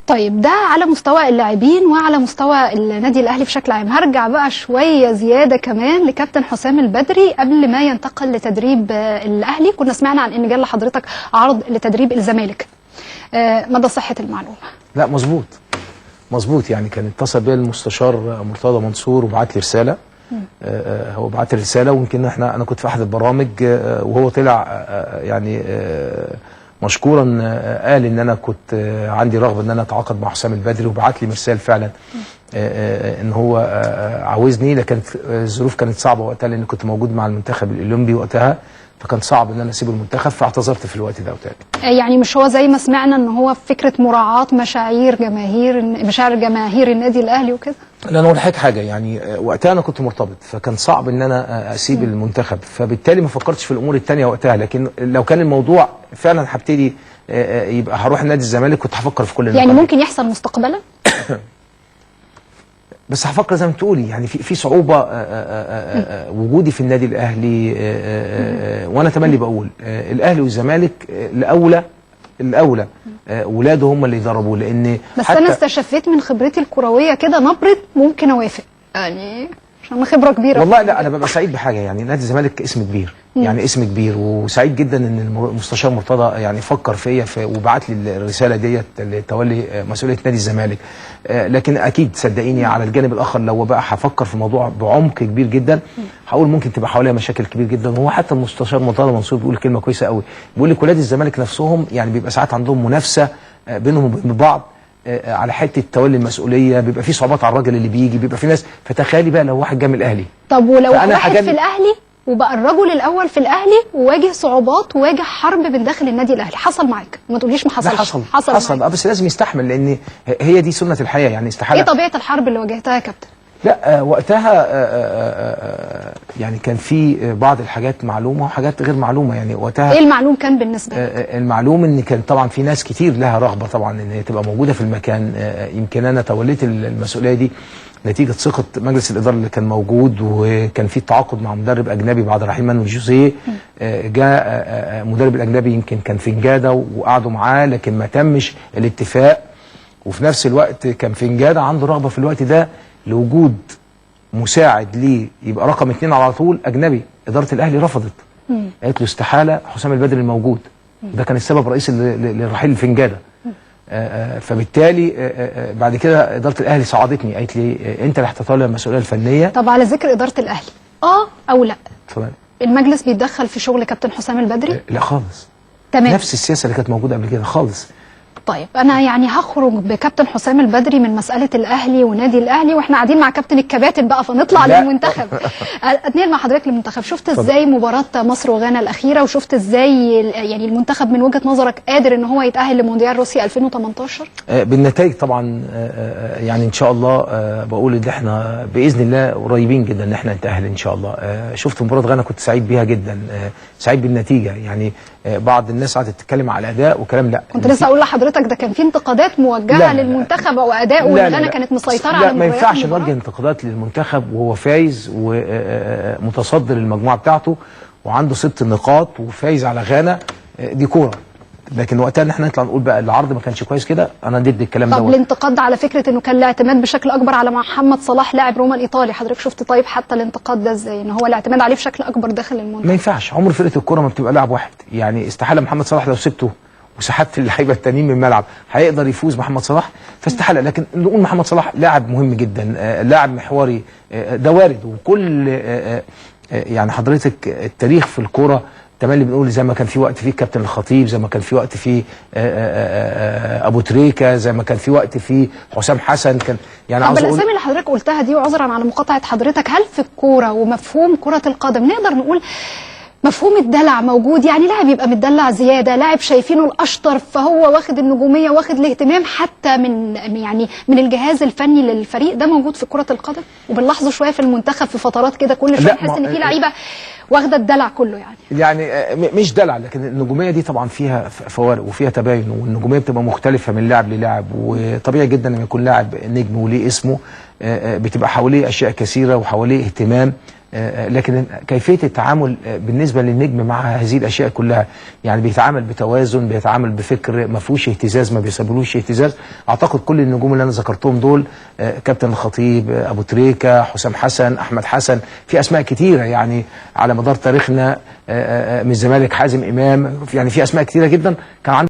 طيب ده على مستوى اللاعبين وعلى مستوى النادي الاهلي بشكل عام. هرجع بقى شويه زياده كمان لكابتن حسام البدري قبل ما ينتقل لتدريب الاهلي. كنا سمعنا عن ان جال لحضرتك عرض لتدريب الزمالك، مدى صحه المعلومه؟ لا مظبوط يعني كان اتصل بيا المستشار مرتضى منصور وبعت لي رساله. هو بعت لي رساله، ويمكن انا كنت في احد البرامج وهو طلع يعني مشكورا قال ان انا كنت عندي رغبه ان انا اتعاقد مع حسام البدري، وبعت لي مرسال فعلا ان هو عاوزني، لكن الظروف كانت صعبه وقتها لان كنت موجود مع المنتخب الاولمبي وقتها، فكان صعب ان انا اسيب المنتخب، فاعتذرت في الوقت ده وتاني. يعني مش هو زي ما سمعنا ان هو فكره مراعاه مشاعر جماهير النادي الاهلي وكده؟ لا، انا اقول لحضرتك حاجه، يعني وقتها انا كنت مرتبط، فكان صعب ان انا اسيب المنتخب، فبالتالي ما فكرتش في الامور الثانيه وقتها. لكن لو كان الموضوع فعلا هبتدي يبقى هروح نادي الزمالك، كنت هفكر في كل يعني ممكن يحصل مستقبلا بس هفكر زي ما تقولي، يعني في صعوبه وجودي في النادي الاهلي، وانا تملي بقول الاهلي والزمالك الاولى ولاده هم اللي يدربوه، لان بس انا استشفيت من خبرتي الكرويه كده نبره ممكن اوافق، يعني عشان خبره كبيره والله. لا، انا ببقى سعيد بحاجه، يعني نادي الزمالك اسم كبير، يعني اسم كبير، وسعيد جدا ان المستشار مرتضى يعني فكر فيا وبعت لي الرساله ديت لتولي مسؤوليه نادي الزمالك. لكن اكيد صدقيني على الجانب الاخر لو بقى هفكر في الموضوع بعمق كبير جدا، هقول ممكن تبقى حواليها مشاكل كبير جدا. وهو حتى المستشار مرتضى منصور بيقول كلمه كويسه قوي، بيقول لك ولاد الزمالك نفسهم يعني بيبقى ساعات عندهم منافسه بينهم وبين بعض على حته تولي المسؤوليه، بيبقى في صعوبات على الراجل اللي بيجي، بيبقى في ناس، فتخيلي بقى لو واحد جه من الاهلي. طب ولو واحد في الاهلي وبقى الرجل الاول في الاهلي وواجه صعوبات وواجه حرب من داخل النادي الاهلي، حصل معاك؟ ما تقوليش ما حصلش. حصل بس لازم يستحمل، لان هي دي سنه الحياه، يعني استحاله. ايه طبيعه الحرب اللي واجهتها يا كابتن؟ لا، وقتها يعني كان في بعض الحاجات معلومه وحاجات غير معلومه، يعني وقتها. ايه المعلوم كان بالنسبه لك؟ المعلوم ان كان طبعا في ناس كتير لها رغبه طبعا ان هي تبقى موجوده في المكان. يمكن انا توليت المسؤوليه دي نتيجه ثقه مجلس الاداره اللي كان موجود، وكان في تعاقد مع مدرب اجنبي بعد رحيل مانويل جوزيه. جاء مدرب الاجنبي يمكن كان في نجاده وقعدوا معاه، لكن ما تمش الاتفاق. وفي نفس الوقت كان في نجاده عنده رغبه في الوقت ده لوجود مساعد ليه يبقى رقم 2 على طول اجنبي. اداره الاهلي رفضت، قالت له استحاله حسام البدري الموجود. ده كان السبب الرئيسي لرحيل الفنجاده. فبالتالي بعد كده اداره الاهلي صعدتني، قالت لي انت اللي هتتولى المسؤوليه الفنيه. طب على ذكر اداره الاهلي، او لا، اتفضل. المجلس بيتدخل في شغل كابتن حسام البدري؟ لا خالص. تمام. نفس السياسه اللي كانت موجوده قبل كده خالص. طيب انا يعني هخرج بكابتن حسام البدري من مساله الاهلي ونادي الاهلي، واحنا قاعدين مع كابتن الكباتن بقى، فنطلع للمنتخب. اتنقل مع حضرتك للمنتخب. شفت ازاي مباراه مصر وغانا الاخيره، وشفت ازاي يعني المنتخب من وجهه نظرك قادر ان هو يتاهل لمونديال روسيا 2018؟ بالنتائج طبعا. يعني ان شاء الله بقول ان احنا باذن الله قريبين جدا ان احنا نتاهل ان شاء الله. شفت مباراه غانا كنت سعيد بيها جدا، سعيد بالنتيجه. يعني بعض الناس قعدت تتكلم على الاداء وكلام، لا كنت لسه اقول لحضرتك ده كان في انتقادات موجهه للمنتخب او ادائه، وان غانا كانت مسيطره على المباريات. لا، ما ينفعش نوجه انتقادات للمنتخب وهو فايز ومتصدر المجموعه بتاعته وعنده 6 نقاط وفايز على غانا. دي كوره. لكن وقتها ان احنا نطلع نقول بقى العرض ما كانش كويس كده، انا ضد الكلام ده. طب الانتقاد على فكره انه كان الاعتماد بشكل اكبر على محمد صلاح لاعب روما الايطالي، حضرتك شفت طيب حتى الانتقاد ده ازاي، ان هو الاعتماد عليه بشكل اكبر داخل المنتخب؟ ما ينفعش، عمر فرقه الكوره ما بتبقى لاعب واحد، يعني استحاله محمد صلاح لو سبته وسحبت اللعيبه التانيين من الملعب هيقدر يفوز محمد صلاح، فاستحاله. لكن نقول محمد صلاح لاعب مهم جدا، لاعب محوري، ده وارد. وكل يعني حضرتك التاريخ في الكوره تملي بنقول زي ما كان في وقت فيه كابتن الخطيب، زي ما كان في وقت فيه ابو تريكه، زي ما كان في وقت فيه حسام حسن، كان يعني عاوز اقول الاسامي اللي حضرتك قلتها دي، وعذرا على مقاطعه حضرتك، هل في الكوره ومفهوم كره القدم نقدر نقول مفهوم الدلع موجود؟ يعني لاعب يبقى متدلع زياده، لاعب شايفينه الاشطر فهو واخد النجوميه واخد الاهتمام حتى من الجهاز الفني للفريق، ده موجود في كره القدم وبنلاحظه شويه في المنتخب في فترات كده، كل شويه نحس ان في لعيبه واخده الدلع كله. يعني مش دلع، لكن النجوميه دي طبعا فيها فوارق وفيها تباين، والنجوميه بتبقى مختلفه من لاعب للاعب، وطبيعي جدا لما يكون لاعب نجم وليه اسمه بتبقى حواليه اشياء كثيره وحواليه اهتمام لكن كيفيه التعامل بالنسبه للنجم مع هذه الاشياء كلها، يعني بيتعامل بتوازن، بيتعامل بفكر ما فيهوش اهتزاز، ما بيسببلوش اهتزاز. اعتقد كل النجوم اللي انا ذكرتهم دول، كابتن الخطيب، ابو تريكه، حسام حسن، احمد حسن، في اسماء كتيره يعني على مدار تاريخنا، من الزمالك حازم امام، يعني في اسماء كتيره جدا كان